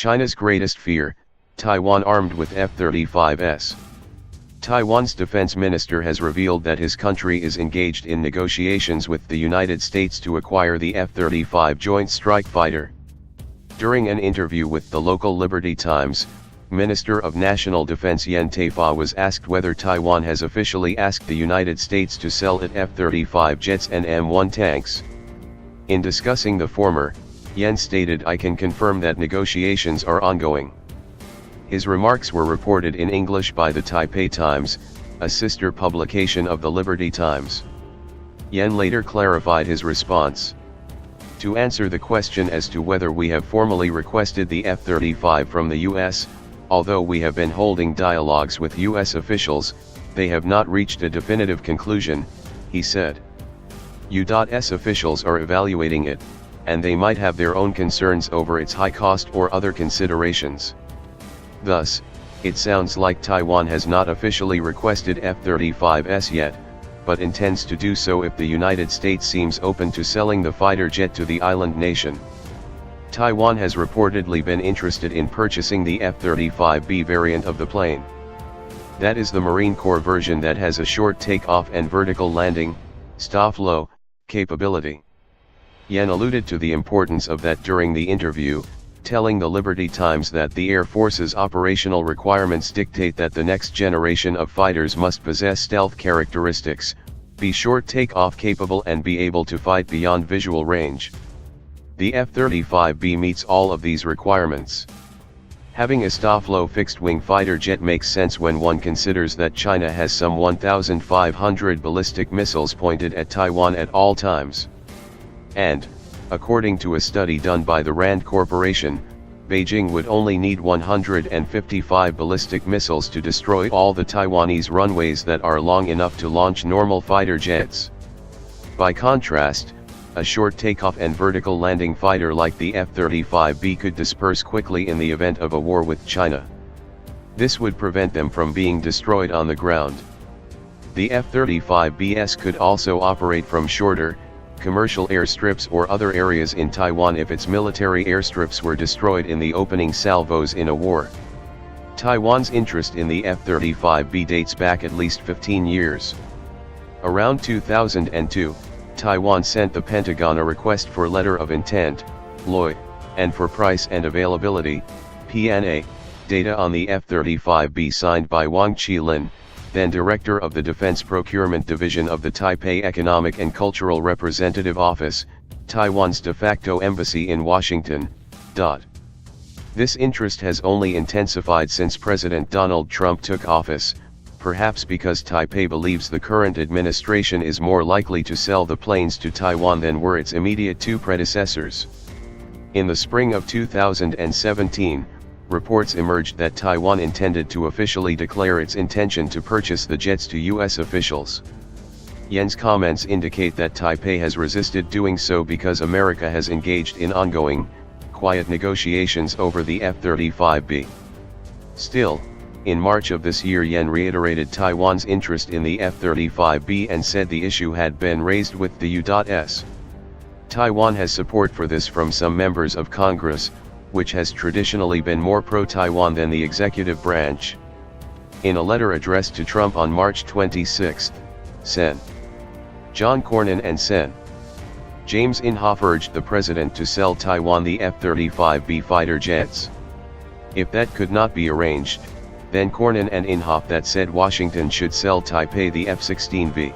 China's greatest fear, Taiwan armed with F-35s. Taiwan's defense minister has revealed that his country is engaged in negotiations with the United States to acquire the F-35 Joint Strike Fighter. During an interview with the local Liberty Times, Minister of National Defense Yen Teh-fa was asked whether Taiwan has officially asked the United States to sell it F-35 jets and M1 tanks. In discussing the former, Yen stated, "I can confirm that negotiations are ongoing." His remarks were reported in English by the Taipei Times, a sister publication of the Liberty Times. Yen later clarified his response. To answer the question as to whether we have formally requested the F-35 from the US, although we have been holding dialogues with US officials, they have not reached a definitive conclusion, he said. US officials are evaluating it, and they might have their own concerns over its high cost or other considerations. Thus, it sounds like Taiwan has not officially requested F-35s yet, but intends to do so if the United States seems open to selling the fighter jet to the island nation. Taiwan has reportedly been interested in purchasing the F-35B variant of the plane. That is the Marine Corps version that has a short takeoff and vertical landing, STOFLO, capability. Yen alluded to the importance of that during the interview, telling the Liberty Times that the Air Force's operational requirements dictate that the next generation of fighters must possess stealth characteristics, be short takeoff capable and be able to fight beyond visual range. The F-35B meets all of these requirements. Having a STOFLO fixed-wing fighter jet makes sense when one considers that China has some 1,500 ballistic missiles pointed at Taiwan at all times. And, according to a study done by the RAND Corporation, Beijing would only need 155 ballistic missiles to destroy all the Taiwanese runways that are long enough to launch normal fighter jets. By contrast, a short takeoff and vertical landing fighter like the F-35B could disperse quickly in the event of a war with China. This would prevent them from being destroyed on the ground. The F-35Bs could also operate from shorter, commercial airstrips or other areas in Taiwan if its military airstrips were destroyed in the opening salvos in a war. Taiwan's interest in the F-35B dates back at least 15 years. Around 2002, Taiwan sent the Pentagon a request for letter of intent, LOI, and for price and availability, PNA, data on the F-35B signed by Wang Qilin, then director of the Defense Procurement Division of the Taipei Economic and Cultural Representative Office, Taiwan's de facto embassy in Washington. This interest has only intensified since President Donald Trump took office, perhaps because Taipei believes the current administration is more likely to sell the planes to Taiwan than were its immediate two predecessors. In the spring of 2017, reports emerged that Taiwan intended to officially declare its intention to purchase the jets to US officials. Yen's comments indicate that Taipei has resisted doing so because America has engaged in ongoing, quiet negotiations over the F-35B. Still, in March of this year, Yen reiterated Taiwan's interest in the F-35B and said the issue had been raised with the US. Taiwan has support for this from some members of Congress, which has traditionally been more pro-Taiwan than the executive branch. In a letter addressed to Trump on March 26, Sen. John Cornyn and Sen. James Inhofe urged the president to sell Taiwan the F-35B fighter jets. If that could not be arranged, then Cornyn and Inhofe that said Washington should sell Taipei the F-16V.